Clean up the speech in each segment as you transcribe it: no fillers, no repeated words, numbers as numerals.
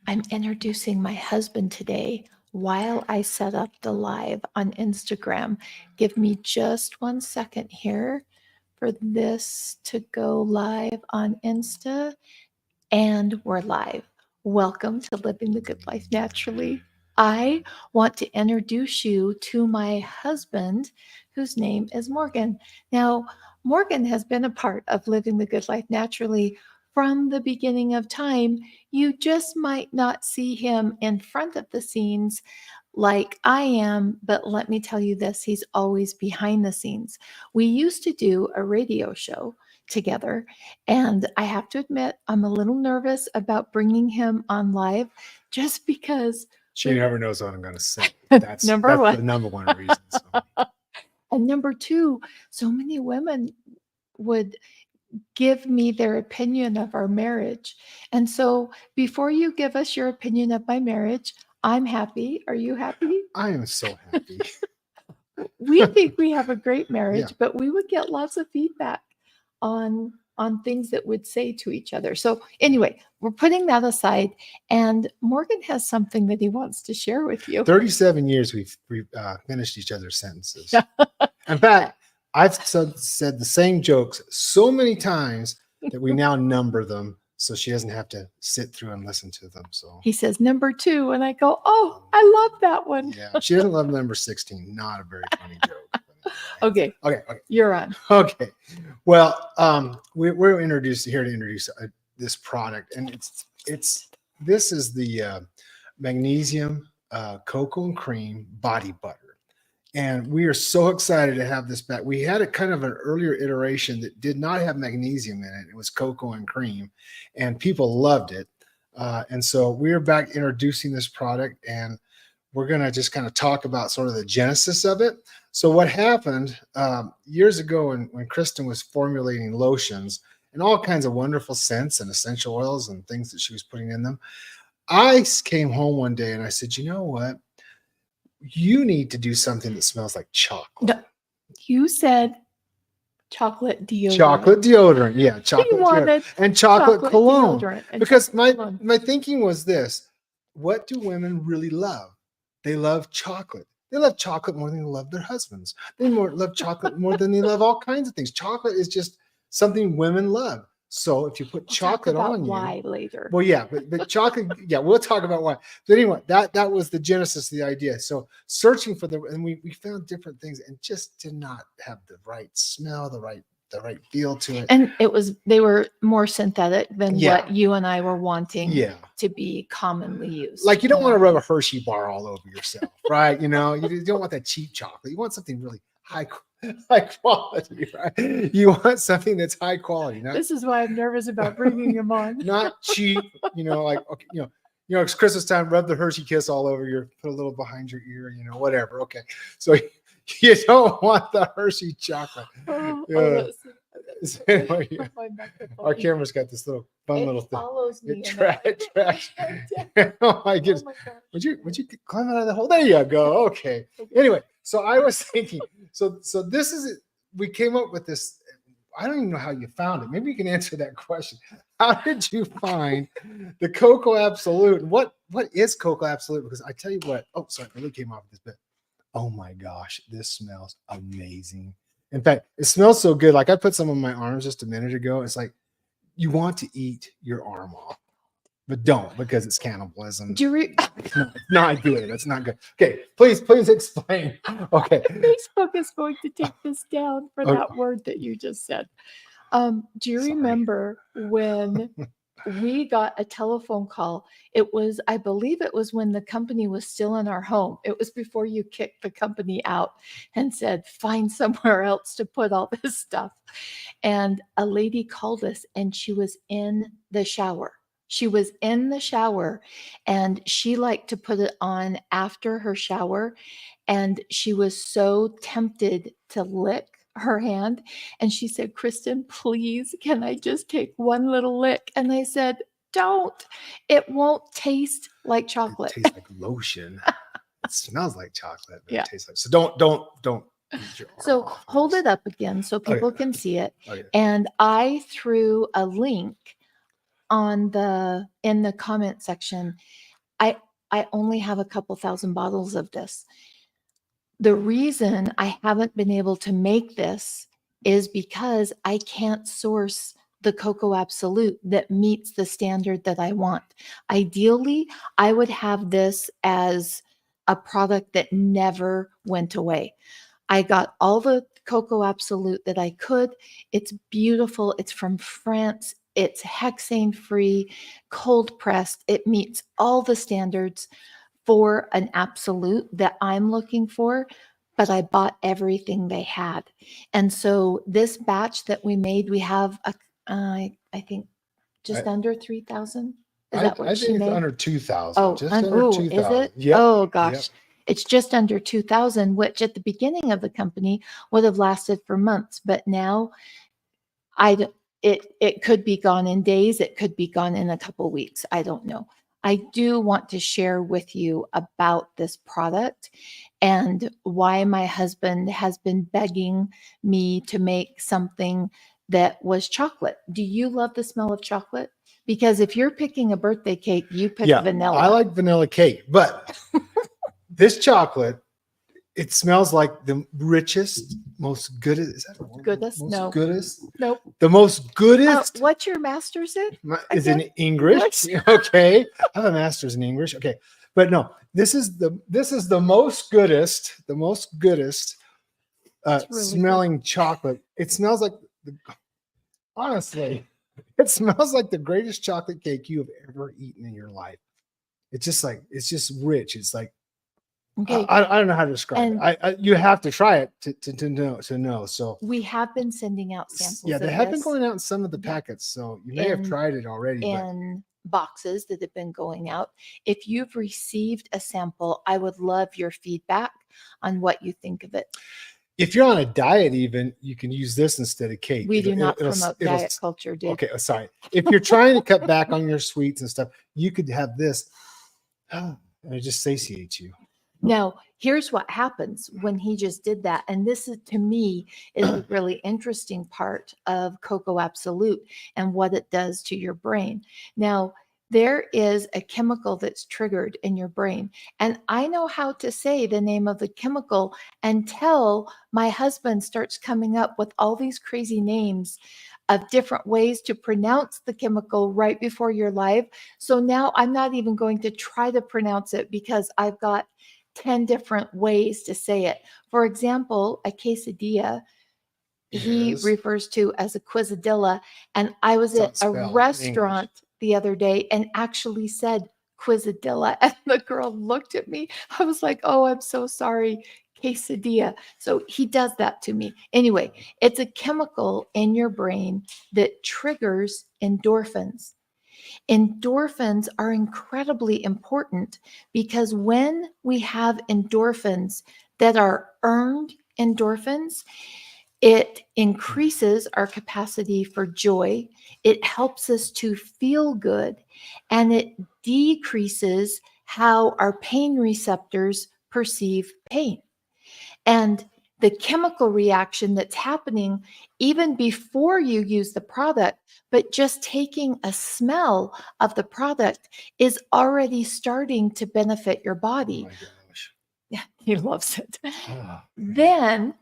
I'm introducing my husband today while I set up the live on Instagram. Give me just 1 second here for this to go live on Insta. And we're live. Welcome to Living the Good Life Naturally. I want to introduce you to my husband, whose name is Morgan. Now, Morgan has been a part of Living the Good Life Naturally from the beginning of time. You just might not see him in front of the scenes like I am, but let me tell you this, he's always behind the scenes. We used to do a radio show together, and I have to admit, I'm a little nervous about bringing him on live just because She never knows what I'm going to say. That's number one. the number one reason. So. And number two, so many women would give me their opinion of our marriage. And so before you give us your opinion of my marriage, I'm happy. Are you happy? I am so happy. We think we have a great marriage, Yeah. but we would get lots of feedback on things that would say to each other. So anyway, we're putting that aside, and Morgan has something that he wants to share with you. 37 years we've finished each other's sentences. In fact, I've said the same jokes so many times that we now number them so she doesn't have to sit through and listen to them. So he says number 2, and I go, oh, I love that one. Yeah, she doesn't love number 16. Not a very funny joke. Okay. You're on. Okay. Well, we're here to introduce this product, and this is the Magnesium Cocoa and Cream Body Butter. And we are so excited to have this back. We had a kind of an earlier iteration that did not have magnesium in it. It was cocoa and cream, and people loved it. And so we're back introducing this product, and we're going to just kind of talk about sort of the genesis of it. So what happened years ago when Kristen was formulating lotions and all kinds of wonderful scents and essential oils and things that she was putting in them, I came home one day and I said, you know what? You need to do something that smells like chocolate. No, you said chocolate deodorant. Chocolate deodorant, yeah, chocolate deodorant. And chocolate cologne. Because my thinking was this: what do women really love? They love chocolate. They love chocolate more than they love their husbands. They love chocolate more than they love all kinds of things. Chocolate is just something women love. So if you put chocolate on you, why later? Well, yeah, but chocolate, yeah, we'll talk about why. But anyway, that was the genesis of the idea. So searching for and we found different things and just did not have the right smell, the right feel to it. And they were more synthetic than what you and I were wanting to be commonly used. Like you don't want to rub a Hershey bar all over yourself, right? You know, you don't want that cheap chocolate. You want something really high quality, right? You want something that's high quality. This is why I'm nervous about bringing him on. Not cheap, like, okay, it's Christmas time, rub the Hershey Kiss all over put a little behind your ear, whatever. Okay. So you don't want the Hershey chocolate. Anyway, our camera's got this little fun little thing. Follows me. Trash. Oh my goodness. Would you climb out of the hole? There you go. Okay. Anyway, so I was thinking, so this is it. We came up with this. I don't even know how you found it. Maybe you can answer that question. How did you find the Cocoa Absolute? What is Cocoa Absolute? Because I tell you what. Oh, sorry, I really came off this bit. Oh my gosh, this smells amazing. In fact, it smells so good. Like I put some on my arms just a minute ago. It's like you want to eat your arm off, but don't, because it's cannibalism. No, not good. That's not good. Okay, please explain. Okay. Facebook is going to take this down for that word that you just said. Do you remember when we got a telephone call? I believe it was when the company was still in our home. It was before you kicked the company out and said, find somewhere else to put all this stuff. And a lady called us, and she was in the shower. And she liked to put it on after her shower. And she was so tempted to lick her hand. And she said, Kristen, please, can I just take one little lick? And I said, don't. It won't taste like chocolate. It tastes like lotion. It smells like chocolate, but it tastes like. So don't. So hold it up again so people can see it. And I threw a link in the comment section, I only have a couple thousand bottles of this. The reason I haven't been able to make this is because I can't source the Cocoa Absolute that meets the standard that I want. Ideally, I would have this as a product that never went away. I got all the Cocoa Absolute that I could. It's beautiful. It's from France. It's hexane free, cold pressed. It meets all the standards for an absolute that I'm looking for, but I bought everything they had. And so this batch that we made, we have I think just I, under 3,000. Is I, that what I she think it's made? under 2,000. Oh, Just under oh, is 2,000. it? Yep. Oh Yep. gosh. It's just under 2,000, which at the beginning of the company would have lasted for months, but now it could be gone in days, it could be gone in a couple weeks. I don't know. I do want to share with you about this product and why my husband has been begging me to make something that was chocolate. Do you love the smell of chocolate? Because if you're picking a birthday cake, you pick Yeah, vanilla. I like vanilla cake, but this chocolate, it smells like the richest, most goodest. Is that a word? Goodest? Most No. goodest? Nope. The most goodest What's your master's in? is in Again? English. Okay. I have a master's in English. Okay. But no, this is the most goodest, It's really smelling chocolate. It smells like honestly, it smells like the greatest chocolate cake you have ever eaten in your life. It's just rich. It's like Okay. I don't know how to describe it. You have to try it to know. So We have been sending out samples. yeah, they of have been this going out in some of the packets, so you may have tried it already. in boxes that have been going out. If you've received a sample, I would love your feedback on what you think of it. If you're on a diet, even you can use this instead of cake. We do not promote diet culture, dude. Okay, sorry. If you're trying to cut back on your sweets and stuff, you could have this, and it just satiates you. Now, here's what happens when he just did that. And this is, to me, is a really interesting part of Cocoa Absolute and what it does to your brain. Now, there is a chemical that's triggered in your brain. And I know how to say the name of the chemical until my husband starts coming up with all these crazy names of different ways to pronounce the chemical right before you're live. So now I'm not even going to try to pronounce it because I've got 10 different ways to say it. For example, a quesadilla, he refers to as a quizadilla. And I was at a restaurant the other day and actually said quizadilla. And the girl looked at me. I was like, oh, I'm so sorry, quesadilla. So he does that to me. Anyway, it's a chemical in your brain that triggers endorphins. Endorphins are incredibly important because when we have endorphins that are earned endorphins, it increases our capacity for joy. It helps us to feel good, and it decreases how our pain receptors perceive pain. And the chemical reaction that's happening even before you use the product, but just taking a smell of the product is already starting to benefit your body. Oh my gosh. Yeah, he loves it. Oh, Then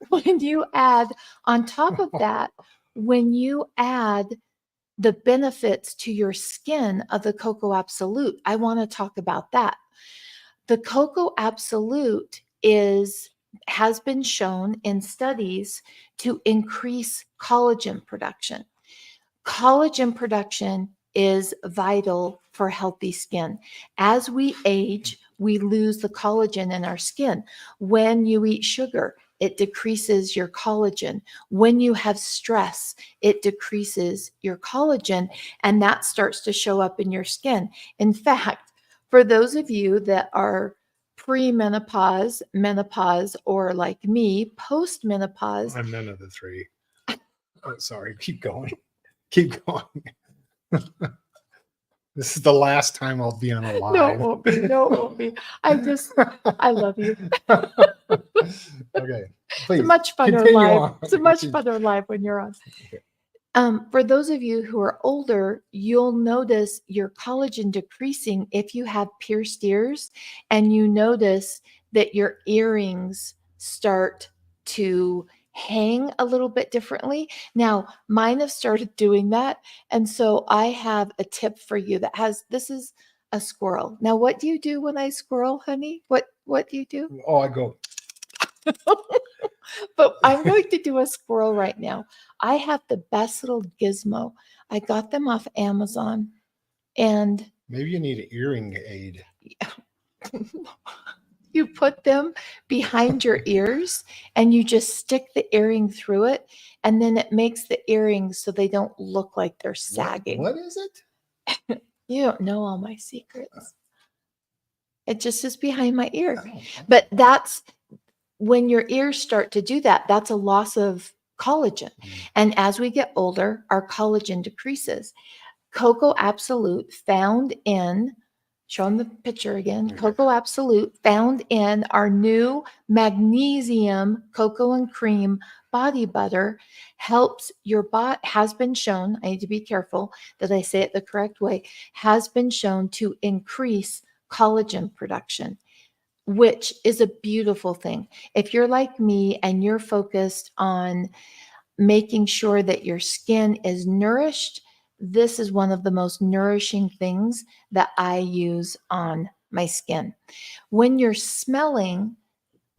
when you add on top of that, when you add the benefits to your skin of the Cocoa Absolute, I want to talk about that. The Cocoa Absolute has been shown in studies to increase collagen production. Collagen production is vital for healthy skin. As we age, we lose the collagen in our skin. When you eat sugar, it decreases your collagen. When you have stress, it decreases your collagen, and that starts to show up in your skin. In fact, for those of you that are pre-menopause, menopause, or like me, post-menopause. I'm none of the three. Oh, sorry. Keep going. Keep going. This is the last time I'll be on a live. No, it won't be. No, it won't be. I love you. Okay. Please. It's a much funner continue live. on. It's a much funner live when you're on. Okay. For those of you who are older, you'll notice your collagen decreasing if you have pierced ears, and you notice that your earrings start to hang a little bit differently. Now, mine have started doing that. And so I have a tip for you that has this is a squirrel. Now, what do you do when I squirrel, honey? What do you do? Oh, I go. But I'm going to do a squirrel right now. I have the best little gizmo. I got them off Amazon, and Maybe you need an earring aid. you put them behind your ears and you just stick the earring through it, and then it makes the earrings so they don't look like they're sagging. What is it? You don't know all my secrets. It just is behind my ear. Oh, But that's when your ears start to do that, that's a loss of collagen. And as we get older, our collagen decreases. Cocoa Absolute found in, show them the picture again. Okay. Cocoa Absolute found in our new Magnesium Cocoa and Cream body butter helps your body, has been shown, I need to be careful that I say it the correct way, has been shown to increase collagen production, which is a beautiful thing. If you're like me and you're focused on making sure that your skin is nourished, this is one of the most nourishing things that I use on my skin. When you're smelling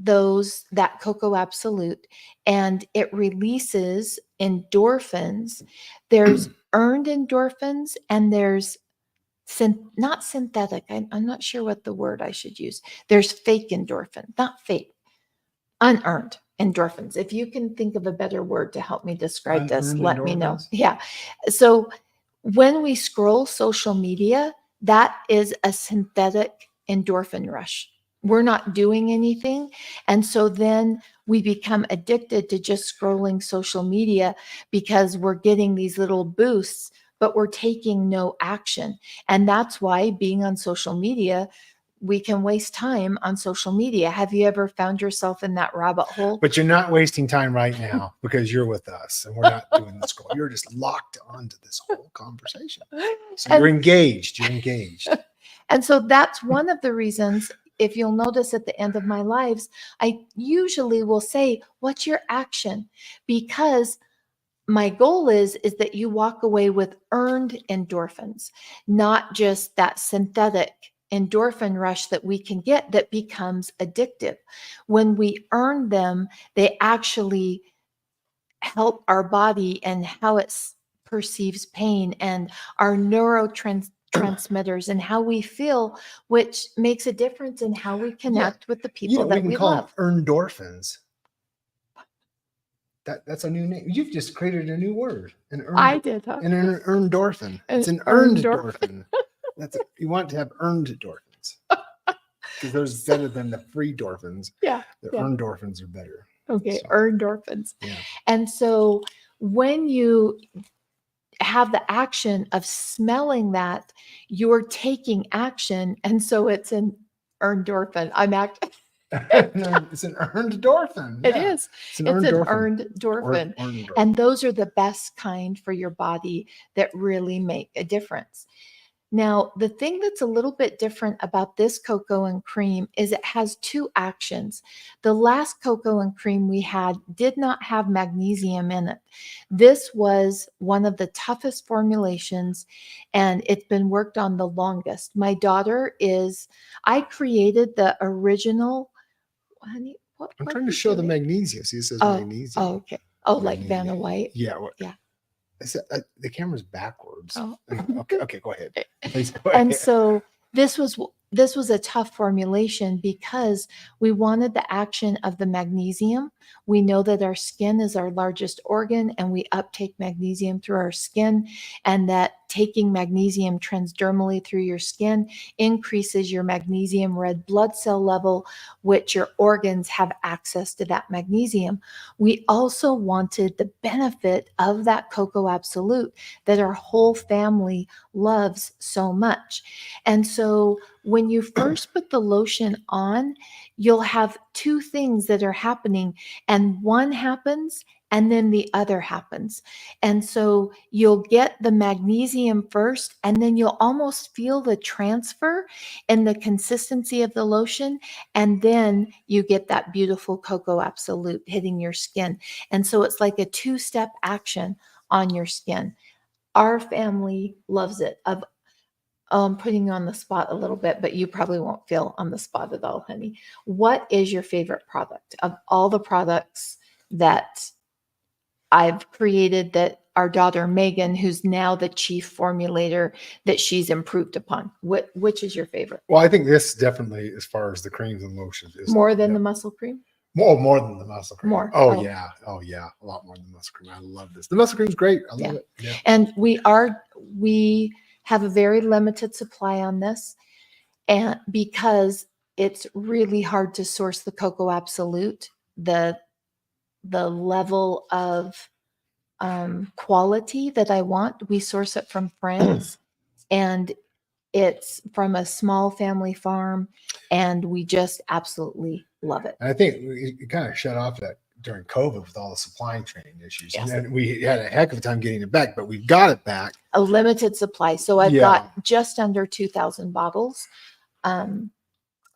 that Cocoa Absolute and it releases endorphins, there's earned endorphins and there's not synthetic. I'm not sure what the word I should use. There's fake endorphin, not fake, unearned endorphins. If you can think of a better word to help me describe this, Unearned let me know. endorphins? Yeah. So when we scroll social media, that is a synthetic endorphin rush. We're not doing anything. And so then we become addicted to just scrolling social media because we're getting these little boosts, but we're taking no action. And that's why being on social media, we can waste time on social media. Have you ever found yourself in that rabbit hole? But you're not wasting time right now because you're with us and we're not doing the scroll. You're just locked onto this whole conversation. So you're engaged. You're engaged. And so that's one of the reasons, if you'll notice at the end of my lives, I usually will say, what's your action? Because my goal is that you walk away with earned endorphins, not just that synthetic endorphin rush that we can get that becomes addictive. When we earn them, they actually help our body and how it perceives pain and our neurotransmitters and how we feel, which makes a difference in how we connect with the people We that can we call love. them endorphins. That's a new name. You've just created a new word. I did, huh? An endorphin. It's an Earned earned endorphin. You want to have earned endorphins because those better than the free endorphins. Yeah. The yeah. earned endorphins are better. Okay, So, endorphins. Yeah. And so when you have the action of smelling that, you're taking action. And so it's an endorphin. It's an earned endorphin. It Yeah. is. It's an It's earned an endorphin. earned endorphin. Earned endorphin. And those are the best kind for your body that really make a difference. Now, the thing that's a little bit different about this cocoa and cream is it has two actions. The last cocoa and cream we had did not have magnesium in it. This was one of the toughest formulations, and it's been worked on the longest. My daughter I created the original, honey, I'm trying to show the magnesium. See, it says magnesium. Oh, okay. Oh, Magnesium. like Vanna White? Yeah. Yeah. The camera's backwards. Oh. Okay, go ahead. Please go ahead. And so this was a tough formulation because we wanted the action of the magnesium. We know that our skin is our largest organ and we uptake magnesium through our skin, and that taking magnesium transdermally through your skin increases your magnesium red blood cell level, which your organs have access to that magnesium. We also wanted the benefit of that cocoa absolute that our whole family loves so much. And so when you first put the lotion on, you'll have two things that are happening, and one happens and then the other happens. And so you'll get the magnesium first, and then you'll almost feel the transfer in the consistency of the lotion. And then you get that beautiful Cocoa Absolute hitting your skin. And so it's like a two-step action on your skin. Our family loves it. I'm putting you on the spot a little bit, but you probably won't feel on the spot at all, honey. What is your favorite product of all the products that I've created that our daughter Megan, who's now the chief formulator, that she's improved upon? Which is your favorite? Well, I think this definitely, as far as the creams and lotions, is More than the muscle cream? more than the muscle cream. More. Oh, Oh. yeah. Oh yeah. A lot more than the muscle cream. I love this. The muscle cream is great. I love it. Yeah. And we have a very limited supply on this, and because it's really hard to source the Cocoa Absolute, the level of quality that I want, we source it from friends, and it's from a small family farm, and we just absolutely love it. And I think it kind of shut off that during COVID with all the supply chain issues. Yes. And we had a heck of a time getting it back, but we've got it back. A limited supply. So I've Yeah. got just under 2,000 bottles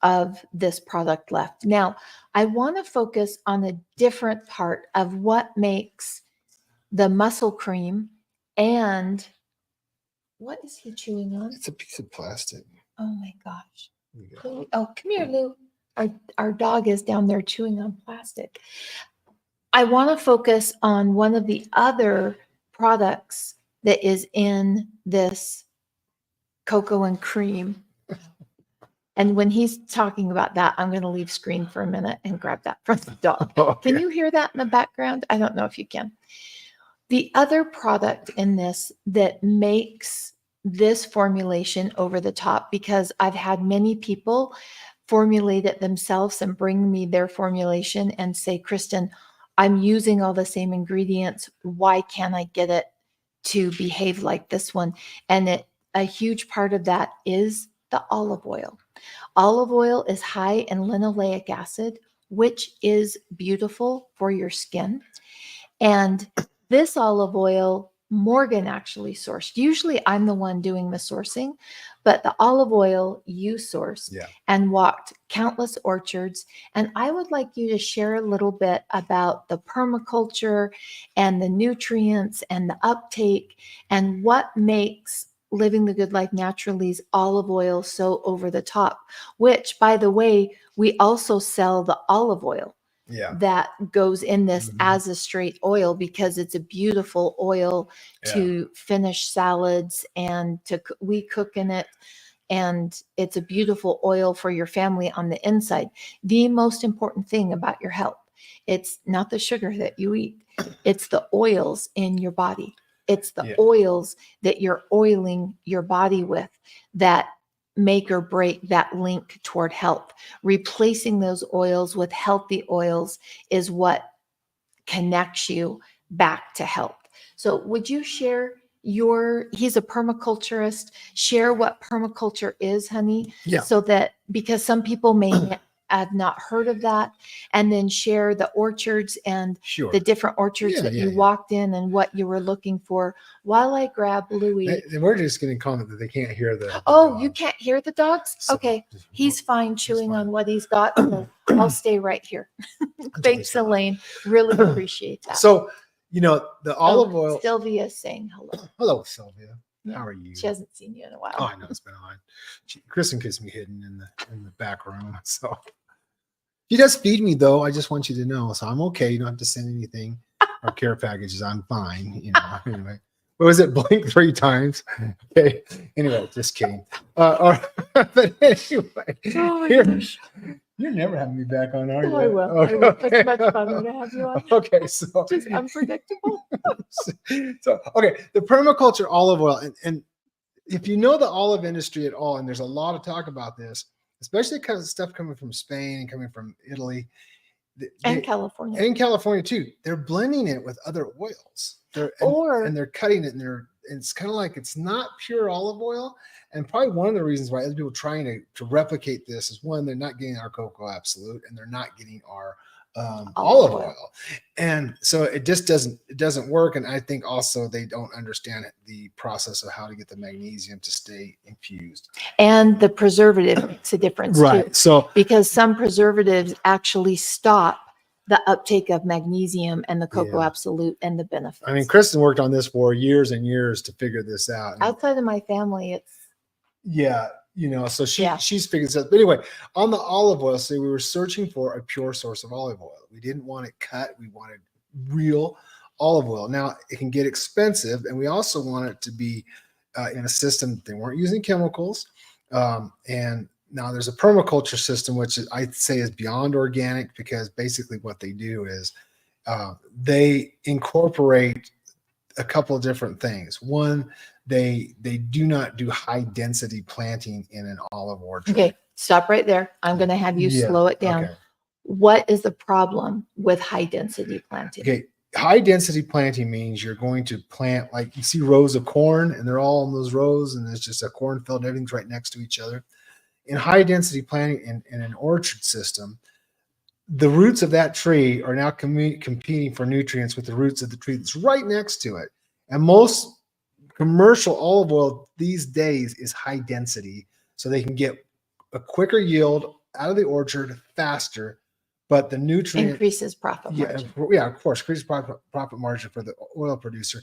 of this product left. Now, I want to focus on a different part of what makes the muscle cream. And what is he chewing on? It's a piece of plastic. Oh my gosh. Yeah. Lou, oh, come here, Lou. Our dog is down there chewing on plastic. I want to focus on one of the other products that is in this cocoa and cream. And when he's talking about that, I'm going to leave screen for a minute and grab that from the dog. Okay. Can you hear that in the background? I don't know if you can. The other product in this that makes this formulation over the top, because I've had many people formulate it themselves and bring me their formulation and say, Kristen, I'm using all the same ingredients. Why can't I get it to behave like this one? And a huge part of that is the olive oil. Olive oil is high in linoleic acid, which is beautiful for your skin. And this olive oil, Morgan actually sourced. Usually I'm the one doing the sourcing, but the olive oil you sourced and walked countless orchards. And I would like you to share a little bit about the permaculture and the nutrients and the uptake and what makes Living the Good Life Naturally's olive oil so over the top, which, by the way, we also sell the olive oil that goes in this as a straight oil, because it's a beautiful oil to finish salads, and we cook in it, and it's a beautiful oil for your family on the inside. The most important thing about your health, it's not the sugar that you eat, it's the oils in your body. It's the oils that you're oiling your body with that make or break that link toward health. Replacing those oils with healthy oils is what connects you back to health. So would you share he's a permaculturist, share what permaculture is, honey? Yeah. So that, because some people may have not heard of that, and then share the orchards and the different orchards that you walked in and what you were looking for, while I grab Louie. We're just getting comment that they can't hear the dogs. You can't hear the dogs? So, okay. He's fine chewing on what he's got. So I'll stay right here. Thanks, Elaine. Really appreciate that. So, the olive oil. Sylvia's saying hello. Hello, Sylvia. How are you? She hasn't seen you in a while. Oh, I know, it's been on. Kristen keeps me hidden in the back room. So she does feed me, though. I just want you to know. So I'm okay. You don't have to send anything or care packages. I'm fine. Anyway. What was it? Blink 3 times. Okay. Anyway, just kidding. But anyway, you're never having me back on, are you? I will. Okay. It's much funner to have you on. Okay, so just unpredictable. So the permaculture olive oil, and if you know the olive industry at all, and there's a lot of talk about this, especially because of stuff coming from Spain and coming from Italy and California too. They're blending it with other oils. And they're cutting it, and it's kind of like it's not pure olive oil. And probably one of the reasons why other people trying to replicate this is, one, they're not getting our Cocoa Absolute, and they're not getting our olive oil. And so it just doesn't work. And I think also they don't understand the process of how to get the magnesium to stay infused. And the preservative makes a difference Right. too, So because some preservatives actually stop the uptake of magnesium and the Cocoa Yeah. Absolute and the benefits. I mean, Kristen worked on this for years and years to figure this out. And Outside of my family, it's yeah, so Yeah. she's figured this out. But anyway, on the olive oil, so we were searching for a pure source of olive oil. We didn't want it cut. We wanted real olive oil. Now it can get expensive, and we also want it to be in a system that they weren't using chemicals. And now there's a permaculture system, which I'd say is beyond organic, because basically what they do is they incorporate a couple of different things. One, they do not do high density planting in an olive orchard. okay. Stop right there. I'm going to have you slow it down. Okay. What is the problem with high density planting? Okay. High density planting means you're going to plant, like you see rows of corn, and they're all in those rows, and there's just a cornfield, everything's right next to each other. In high density planting in an orchard system, the roots of that tree are now competing for nutrients with the roots of the tree that's right next to it. And most commercial olive oil these days is high density, so they can get a quicker yield out of the orchard faster, but the nutrient Increases profit margin. yeah, of course, increases profit margin for the oil producer.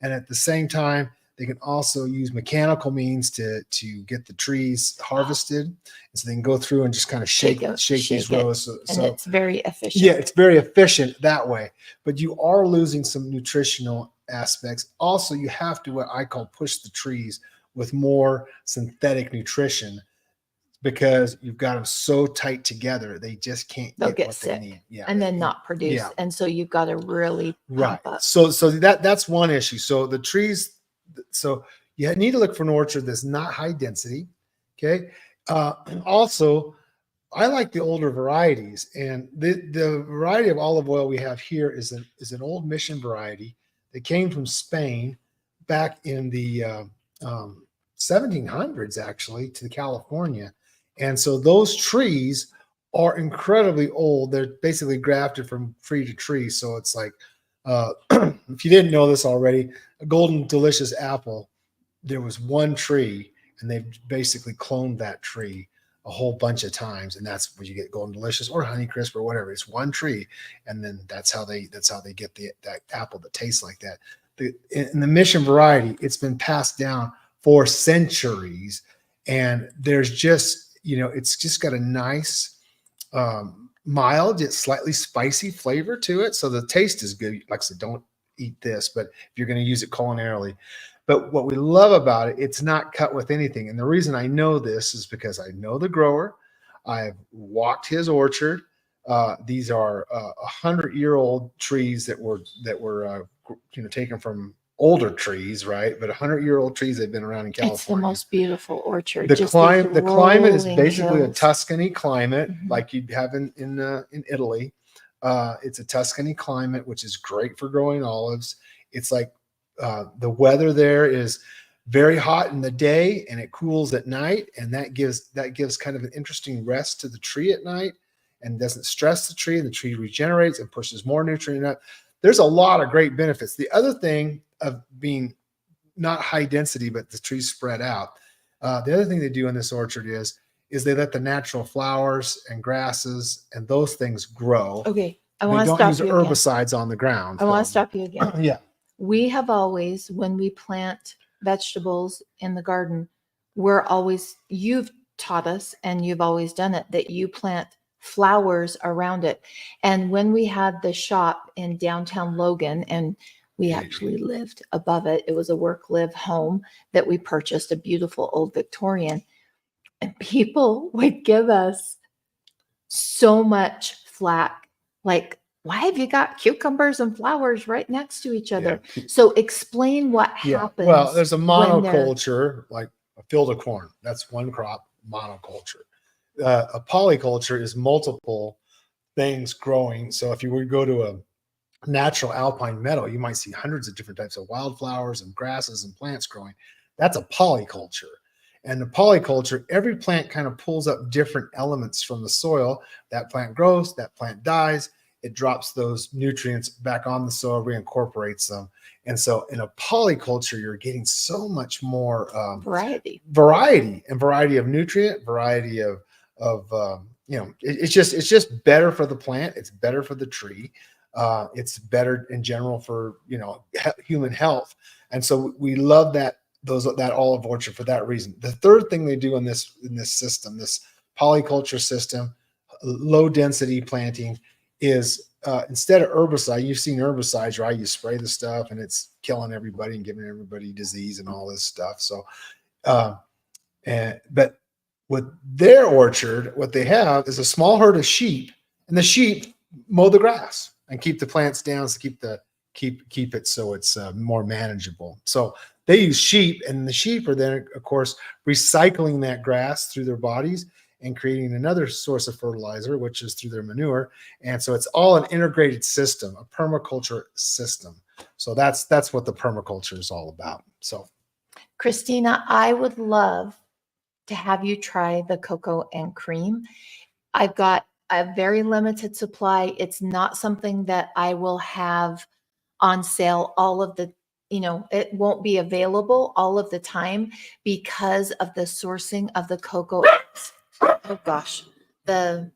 And at the same time, they can also use mechanical means to get the trees harvested, and so they can go through and just kind of shake these rows. And it's very efficient. Yeah, it's very efficient that way. But you are losing some nutritional aspects. Also, you have to, what I call, push the trees with more synthetic nutrition, because you've got them so tight together, they just can't They'll get get what sick they need. Yeah, and then not produce. Yeah. And so you've got to really Right. pump up. So that's one issue. So the trees, so you need to look for an orchard that's not high density. Okay. Also, I like the older varieties, and the variety of olive oil we have here is an old mission variety that came from Spain back in the 1700s, actually, to California. And so those trees are incredibly old. They're basically grafted from tree to tree. So it's like, if you didn't know this already, a golden delicious apple, there was one tree, and they've basically cloned that tree a whole bunch of times, and that's where you get golden delicious or Honeycrisp or whatever. It's one tree, and then that's how they get that apple that tastes like that. In the mission variety, it's been passed down for centuries, and there's just, it's just got a nice mild yet slightly spicy flavor to it. So the taste is good. Like I said, don't eat this, but if you're going to use it culinarily. But what we love about it, it's not cut with anything. And the reason I know this is because I know the grower. I've walked his orchard. These are 100-year-old trees that were taken from older trees, right? But 100-year-old trees, they've been around in California. It's the most beautiful orchard. The climate is basically hills. a Tuscany climate, Mhm. like you'd have in Italy. It's a Tuscany climate, which is great for growing olives. It's like the weather there is very hot in the day, and it cools at night, and that gives kind of an interesting rest to the tree at night, and doesn't stress the tree, and the tree regenerates and pushes more nutrient up. There's a lot of great benefits. The other thing of being not high density, but the trees spread out, the other thing they do in this orchard is they let the natural flowers and grasses and those things grow. Okay, I They want to don't stop use you again. herbicides on the ground. I want to stop you again. Yeah. We have always, when we plant vegetables in the garden, you've taught us, and you've always done it, that you plant flowers around it. And when we had the shop in downtown Logan, and we actually lived above it, it was a work-live home that we purchased, a beautiful old Victorian. And people would give us so much flack, like, why have you got cucumbers and flowers right next to each other? Yeah. So explain what happens. Well, there's a when they're- monoculture, like a field of corn. That's one crop, monoculture. A polyculture is multiple things growing. So if you would go to a natural alpine meadow, you might see hundreds of different types of wildflowers and grasses and plants growing. That's a polyculture. And the polyculture, every plant kind of pulls up different elements from the soil. That plant grows, that plant dies. it drops those nutrients back on the soil, reincorporates them. And so in a polyculture, you're getting so much more variety of nutrient, variety of it's just better for the plant. It's better for the tree. It's better in general for human health. And so we love that olive orchard for that reason. The third thing they do in this system, this polyculture system, low density planting, is instead of herbicide, you've seen herbicides, right? You spray the stuff and it's killing everybody and giving everybody disease and all this stuff. So, but with their orchard, what they have is a small herd of sheep, and the sheep mow the grass and keep the plants down, so keep it so it's more manageable. So they use sheep, and the sheep are then, of course, recycling that grass through their bodies and creating another source of fertilizer, which is through their manure. And so it's all an integrated system, a permaculture system. So that's what the permaculture is all about. So, Christina, I would love to have you try the cocoa and cream. I've got a very limited supply. It's not something that I will have on sale all of the, it won't be available all of the time because of the sourcing of the cocoa. Oh gosh, the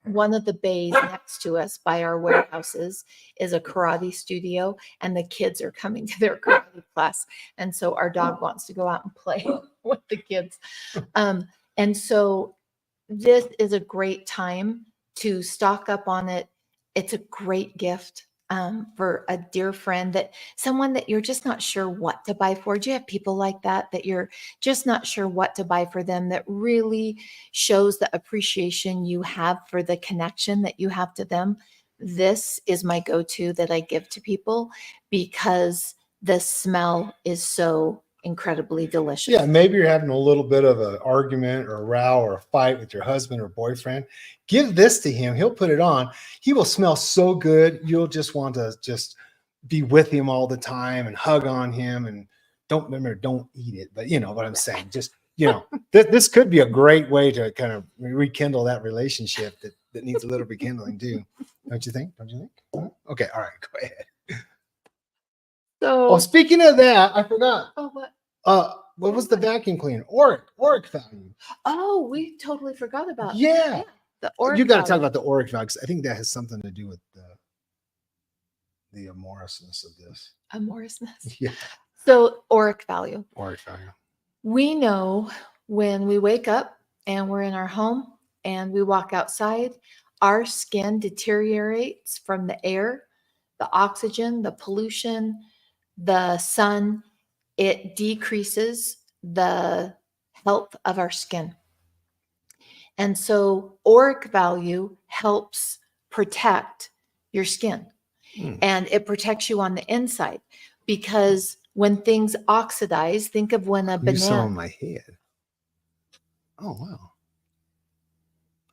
one of the bays next to us by our warehouses is a karate studio, and the kids are coming to their karate class. And so our dog wants to go out and play with the kids. And so this is a great time to stock up on it. It's a great gift for a dear friend, someone that you're just not sure what to buy for. Do you have people like that you're just not sure what to buy for them, that really shows the appreciation you have for the connection that you have to them? This is my go-to that I give to people because the smell is so incredibly delicious. Yeah, maybe you're having a little bit of an argument or a row or a fight with your husband or boyfriend. Give this to him. He'll put it on. He will smell so good. You'll just want to just be with him all the time and hug on him. And don't eat it, but you know what I'm saying. Just, this could be a great way to kind of rekindle that relationship that needs a little rekindling too. Don't you think? Okay. All right. Go ahead. So, speaking of that, I forgot. Oh, what? What was the vacuum cleaner? Oric value. Oh, we totally forgot about. Yeah. The Oric. You got to talk about the Oric value, because I think that has something to do with the amorousness of this. Amorousness. Yeah. So Oric value. Oric value. We know when we wake up and we're in our home and we walk outside, our skin deteriorates from the air, the oxygen, the pollution, the sun. It decreases the health of our skin. And so Oric value helps protect your skin. And it protects you on the inside, because when things oxidize, think of when a banana. You saw on my head. Oh,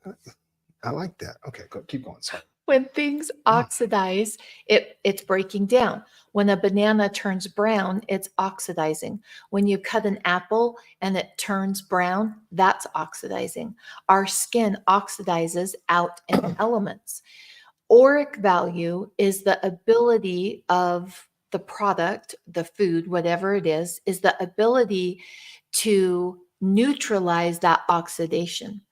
wow. I like that. Okay, keep going. Sorry. When things oxidize, it's breaking down. When a banana turns brown, it's oxidizing. When you cut an apple and it turns brown, that's oxidizing. Our skin oxidizes out in elements. Oric value is the ability of the product, the food, whatever it is the ability to neutralize that oxidation.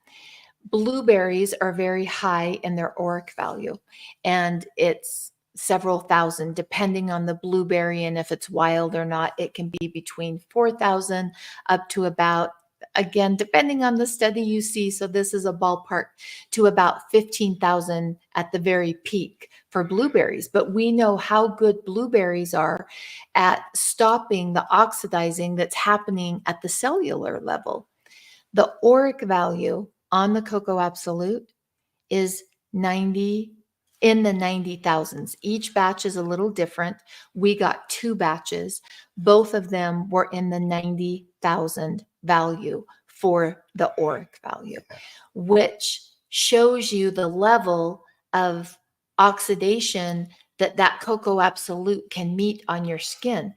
Blueberries are very high in their Oric value, and it's several thousand depending on the blueberry, and if it's wild or not. It can be between 4,000 up to about, again, depending on the study you see, so this is a ballpark, to about 15,000 at the very peak for blueberries. But we know how good blueberries are at stopping the oxidizing that's happening at the cellular level. The Oric value on the Cocoa Absolute is 90, in the 90,000s. Each batch is a little different. We got 2 batches. Both of them were in the 90,000 value for the Oric value, which shows you the level of oxidation that Cocoa Absolute can meet on your skin.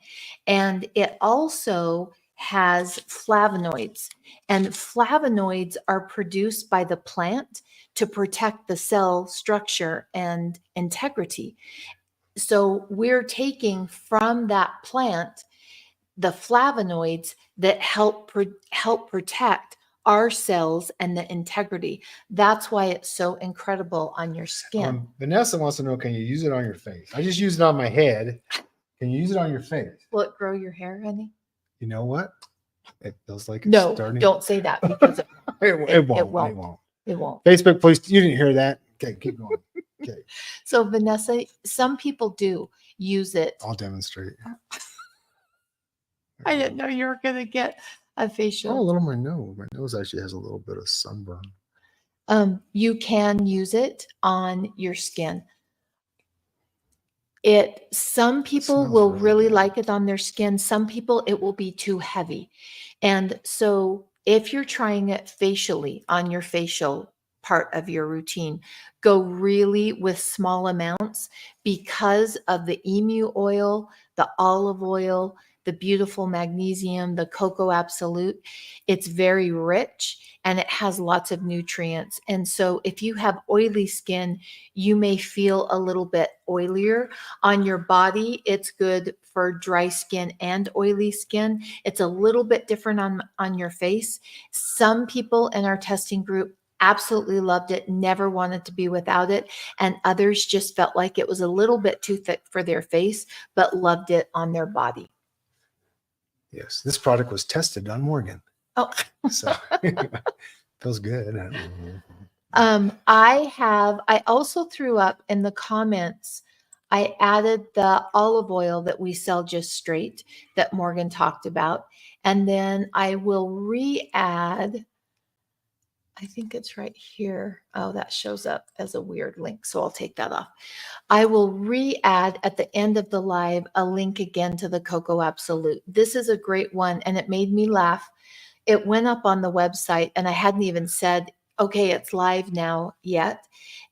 And it also has flavonoids, and flavonoids are produced by the plant to protect the cell structure and integrity. So we're taking from that plant the flavonoids that help protect our cells and the integrity. That's why it's so incredible on your skin. Vanessa wants to know, can you use it on your face? I just use it on my head. Can you use it on your face? Will it grow your hair, honey? You know what? It feels like it's No, starting. don't say that because it won't. It won't. It won't. Facebook, please. You didn't hear that. Okay, keep going. Okay. So Vanessa, some people do use it. I'll demonstrate. I didn't know you were going to get a facial. Oh, a little my nose. My nose actually has a little bit of sunburn. You can use it on your skin. Some people will really like it on their skin. Some people, it will be too heavy. And so if you're trying it facially on your facial part of your routine, go really with small amounts because of the emu oil, the olive oil, the beautiful magnesium, the cocoa absolute. It's very rich and it has lots of nutrients. And so if you have oily skin, you may feel a little bit oilier on your body. It's good for dry skin and oily skin. It's a little bit different on your face. Some people in our testing group absolutely loved it, never wanted to be without it. And others just felt like it was a little bit too thick for their face, but loved it on their body. Yes, this product was tested on Morgan. Oh, so feels good. I also threw up in the comments. I added the olive oil that we sell just straight that Morgan talked about. And then I will re-add, I think it's right here. Oh, that shows up as a weird link. So I'll take that off. I will re-add at the end of the live a link again to the Cocoa Absolute. This is a great one and it made me laugh. It went up on the website and I hadn't even said, okay, it's live now yet.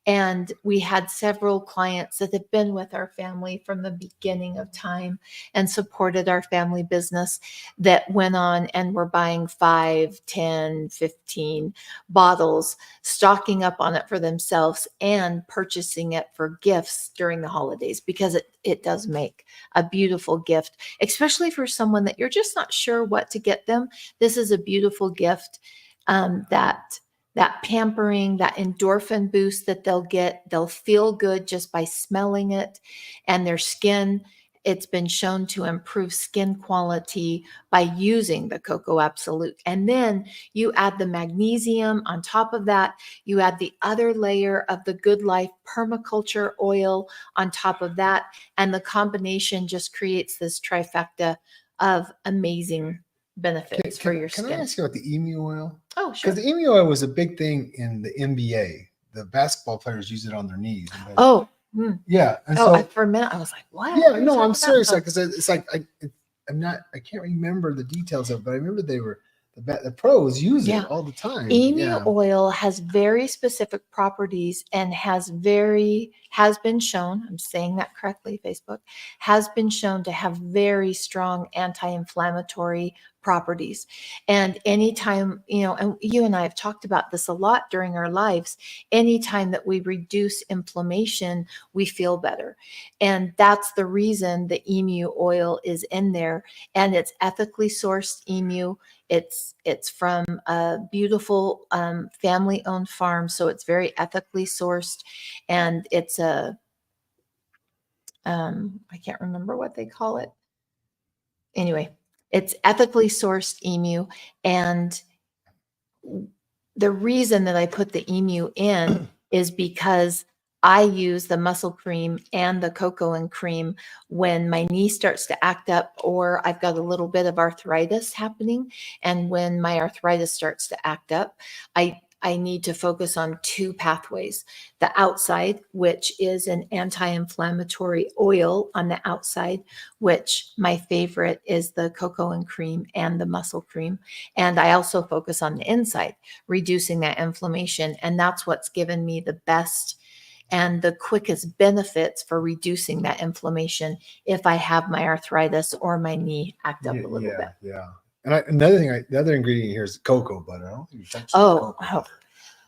And we had several clients that have been with our family from the beginning of time and supported our family business that went on and were buying 5, 10, 15 bottles, stocking up on it for themselves and purchasing it for gifts during the holidays because it does make a beautiful gift, especially for someone that you're just not sure what to get them. This is a beautiful gift that pampering, that endorphin boost that they'll get. They'll feel good just by smelling it, and their skin, it's been shown to improve skin quality by using the Cocoa Absolute. And then you add the magnesium on top of that. You add the other layer of the Good Life permaculture oil on top of that. And the combination just creates this trifecta of amazing benefits for your skin. Can I ask you about the emu oil? Oh, sure. Because the emu oil was a big thing in the NBA. The basketball players use it on their knees. Yeah. And for a minute, I was like, what? Yeah, no, I'm serious. Because it's like, I can't remember the details of it, but I remember the pros use it all the time. Emu oil has very specific properties and has been shown, I'm saying that correctly, Facebook, has been shown to have very strong anti-inflammatory properties. And anytime, and you and I have talked about this a lot during our lives, anytime that we reduce inflammation, we feel better. And that's the reason the emu oil is in there. And it's ethically sourced emu. It's from a beautiful family-owned farm, so it's very ethically sourced, and it's I can't remember what they call it. Anyway, it's ethically sourced emu, and the reason that I put the emu in is because I use the muscle cream and the cocoa and cream when my knee starts to act up or I've got a little bit of arthritis happening. And when my arthritis starts to act up, I need to focus on two pathways. The outside, which is an anti-inflammatory oil on the outside, which my favorite is the cocoa and cream and the muscle cream. And I also focus on the inside, reducing that inflammation. And that's what's given me the best and the quickest benefits for reducing that inflammation if I have my arthritis or my knee act up a little bit. Yeah. And the other ingredient here is cocoa butter. I don't think you touched on Oh, cocoa oh, butter.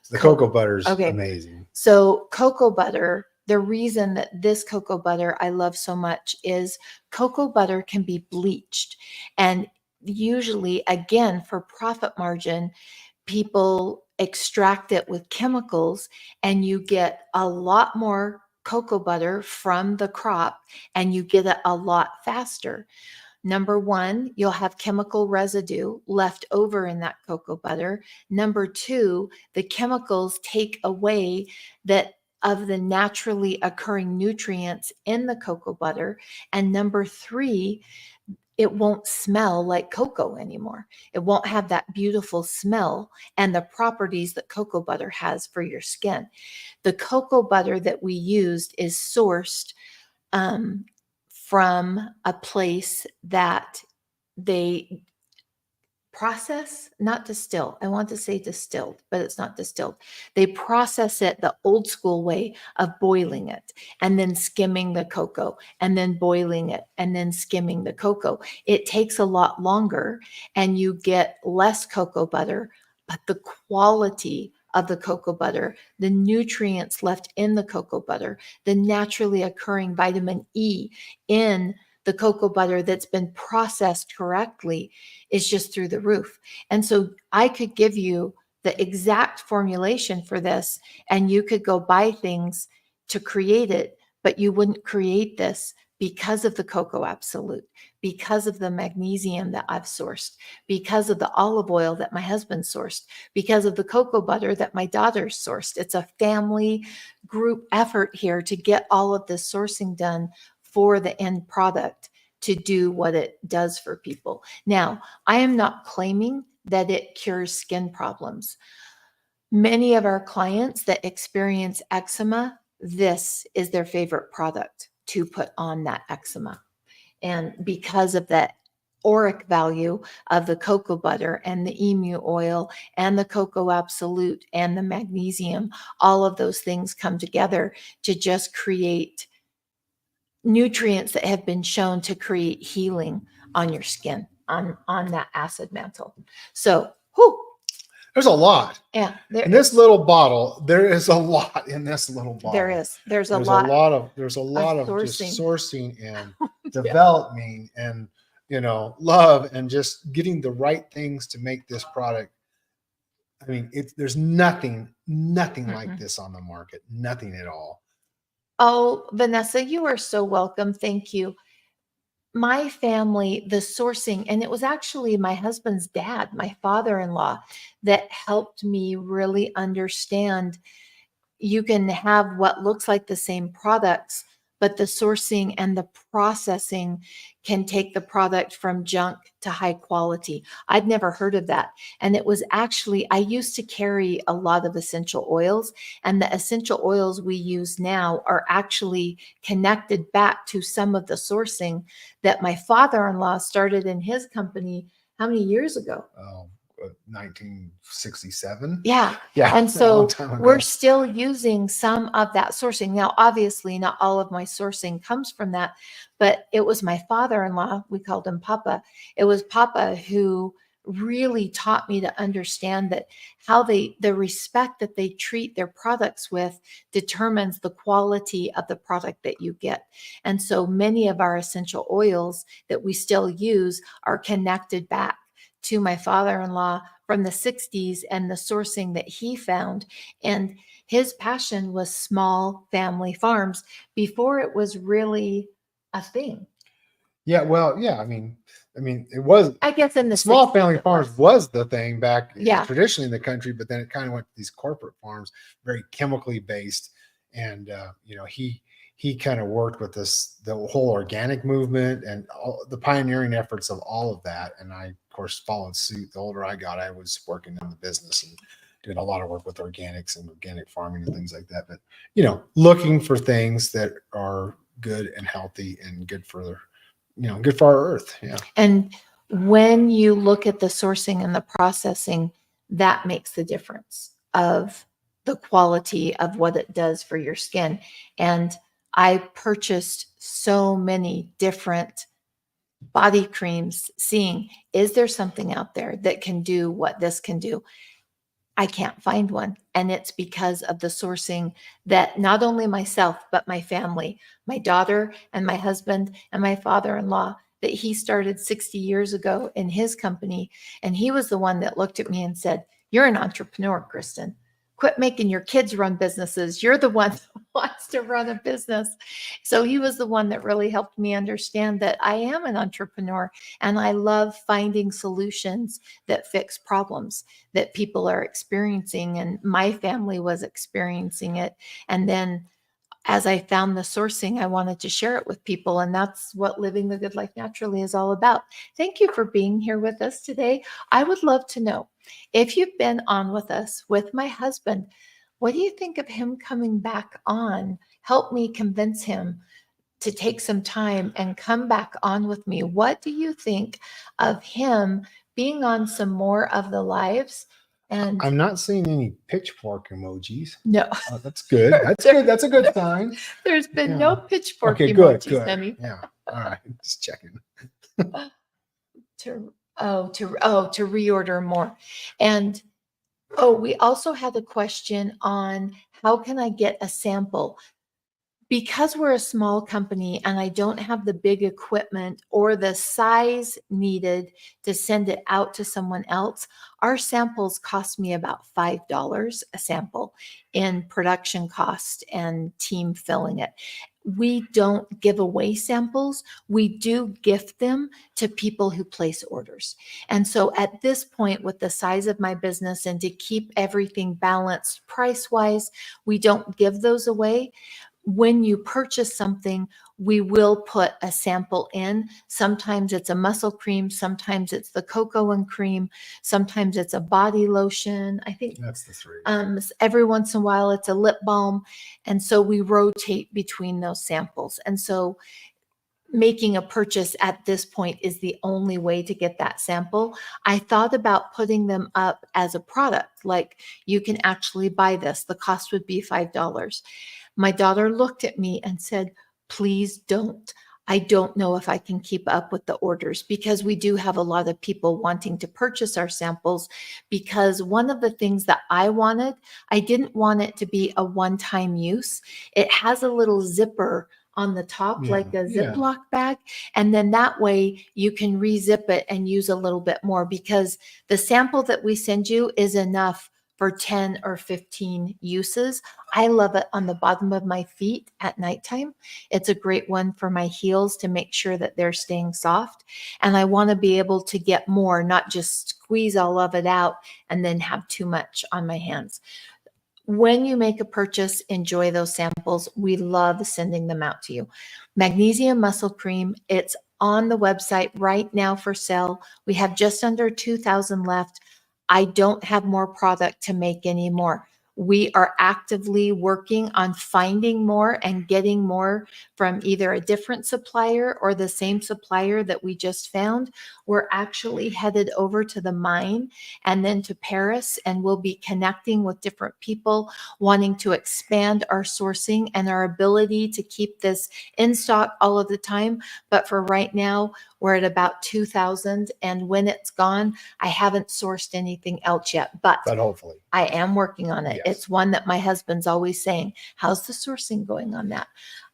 So the cocoa butter is okay. amazing. So cocoa butter, the reason that this cocoa butter I love so much is cocoa butter can be bleached. And usually, again, for profit margin, people extract it with chemicals and you get a lot more cocoa butter from the crop and you get it a lot faster. Number one, you'll have chemical residue left over in that cocoa butter. Number two, the chemicals take away that of the naturally occurring nutrients in the cocoa butter. And number three, it won't smell like cocoa anymore. It won't have that beautiful smell and the properties that cocoa butter has for your skin. The cocoa butter that we used is sourced um, from a place that they process, not distill. I want to say distilled, but it's not distilled. They process it the old school way of boiling it and then skimming the cocoa and then boiling it and then skimming the cocoa. It takes a lot longer and you get less cocoa butter, but the quality of the cocoa butter, the nutrients left in the cocoa butter, the naturally occurring vitamin E in the cocoa butter that's been processed correctly is just through the roof. And so I could give you the exact formulation for this, and you could go buy things to create it, but you wouldn't create this because of the cocoa absolute, because of the magnesium that I've sourced, because of the olive oil that my husband sourced, because of the cocoa butter that my daughter sourced. It's a family group effort here to get all of this sourcing done for the end product to do what it does for people. Now, I am not claiming that it cures skin problems. Many of our clients that experience eczema, this is their favorite product to put on that eczema. And because of that auric value of the cocoa butter and the emu oil and the cocoa absolute and the magnesium, all of those things come together to just create nutrients that have been shown to create healing on your skin, on that acid mantle. So, whew, There's a lot. yeah, In this little bottle, there is a lot in this little bottle. there's a There's lot a lot of just sourcing. sourcing and developing and love and just getting the right things to make this product. I mean, there's nothing like this on the market. Nothing at all. Oh, Vanessa, you are so welcome. Thank you. My family, the sourcing, and it was actually my husband's dad, my father-in-law, that helped me really understand you can have what looks like the same products, but the sourcing and the processing can take the product from junk to high quality. I'd never heard of that. And it was actually, I used to carry a lot of essential oils, and the essential oils we use now are actually connected back to some of the sourcing that my father in law started in his company how many years ago? 1967. Yeah. Yeah. And so we're ago. still using some of that sourcing. Now, obviously, not all of my sourcing comes from that, but it was my father-in-law. We called him Papa. It was Papa who really taught me to understand that how the respect that they treat their products with determines the quality of the product that you get. And so many of our essential oils that we still use are connected back to my father-in-law from the 60s and the sourcing that he found. And his passion was small family farms before it was really a thing. Yeah, well, yeah, I mean, it was, I guess in the small 60s family it farms was the thing back Yeah. traditionally in the country, but then it kind of went to these corporate farms, very chemically based. And he kind of worked with the whole organic movement and all the pioneering efforts of all of that. And I, of course, followed suit. The older I got, I was working in the business and did a lot of work with organics and organic farming and things like that. But looking for things that are good and healthy and good for good for our earth. Yeah. And when you look at the sourcing and the processing, that makes the difference of the quality of what it does for your skin. And I purchased so many different body creams, seeing, is there something out there that can do what this can do? I can't find one. And it's because of the sourcing that not only myself, but my family, my daughter and my husband and my father-in-law, that he started 60 years ago in his company. And he was the one that looked at me and said, "You're an entrepreneur, Kristen. Quit making your kids run businesses. You're the one that wants to run a business." So he was the one that really helped me understand that I am an entrepreneur and I love finding solutions that fix problems that people are experiencing. And my family was experiencing it. And then as I found the sourcing, I wanted to share it with people. And that's what Living the Good Life Naturally is all about. Thank you for being here with us today. I would love to know if you've been on with us with my husband, what do you think of him coming back on? Help me convince him to take some time and come back on with me. What do you think of him being on some more of the lives? And I'm not seeing any pitchfork emojis. no, Oh, that's good. That's good. That's a good sign. there's been Yeah. no pitchfork Okay, good, emojis, good. honey. Yeah. All right. Just checking. To to reorder more. And we also had a question on how can I get a sample? Because we're a small company and I don't have the big equipment or the size needed to send it out to someone else, our samples cost me about $5 a sample in production cost and team filling it. We don't give away samples. We do gift them to people who place orders. And so at this point, with the size of my business and to keep everything balanced price-wise, we don't give those away. When you purchase something, we will put a sample in. Sometimes it's a muscle cream, sometimes it's the cocoa and cream, sometimes it's a body lotion. I think That's the three. every once in a while it's a lip balm. And so we rotate between those samples. And so making a purchase at this point is the only way to get that sample. I thought about putting them up as a product, like you can actually buy this. The cost would be $5. My daughter looked at me and said, "Please don't. I don't know if I can keep up with the orders," because we do have a lot of people wanting to purchase our samples. Because one of the things that I wanted, I didn't want it to be a one-time use. It has a little zipper on the top, Yeah, like a yeah. Ziploc bag. And then that way you can re-zip it and use a little bit more, because the sample that we send you is enough for 10 or 15 uses. I love it on the bottom of my feet at nighttime. It's a great one for my heels to make sure that they're staying soft. And I want to be able to get more, not just squeeze all of it out and then have too much on my hands. When you make a purchase, enjoy those samples. We love sending them out to you. Magnesium Muscle Cream, it's on the website right now for sale. We have just under 2,000 left. I don't have more product to make anymore. We are actively working on finding more and getting more from either a different supplier or the same supplier that we just found. We're actually headed over to the mine and then to Paris, and we'll be connecting with different people wanting to expand our sourcing and our ability to keep this in stock all of the time. But for right now, we're at about 2,000. And when it's gone, I haven't sourced anything else yet, but hopefully. I am working on it. Yes. It's one that my husband's always saying, "How's the sourcing going on that?"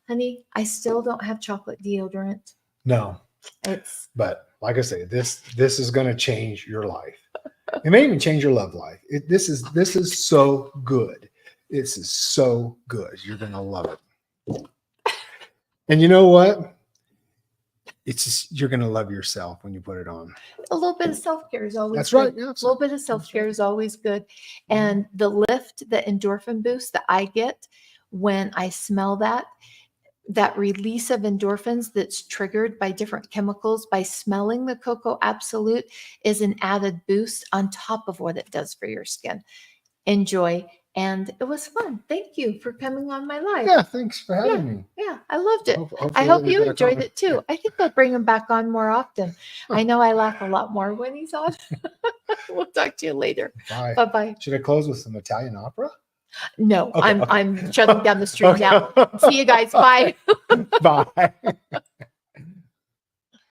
Honey, I still don't have chocolate deodorant. No, It's but like I say, this is going to change your life. It may even change your love life. This is so good. This is so good. You're going to love it. And you know what? It's just, you're going to love yourself when you put it on. a little bit of self-care is always That's good. right. Yeah, A little bit of self-care is always good. And the lift, the endorphin boost that I get when I smell that release of endorphins that's triggered by different chemicals by smelling the Cocoa Absolute is an added boost on top of what it does for your skin. Enjoy. And it was fun. Thank you for coming on my live. Yeah, thanks for having me. Yeah, I loved it. Hopefully I hope we'll you be back enjoyed on. it too. I think I'll bring him back on more often. I know I laugh a lot more when he's on. We'll talk to you later. Bye. Bye-bye. Should I close with some Italian opera? No, Okay, I'm okay. I'm shutting down the stream Okay. now. See you guys. Bye. Bye.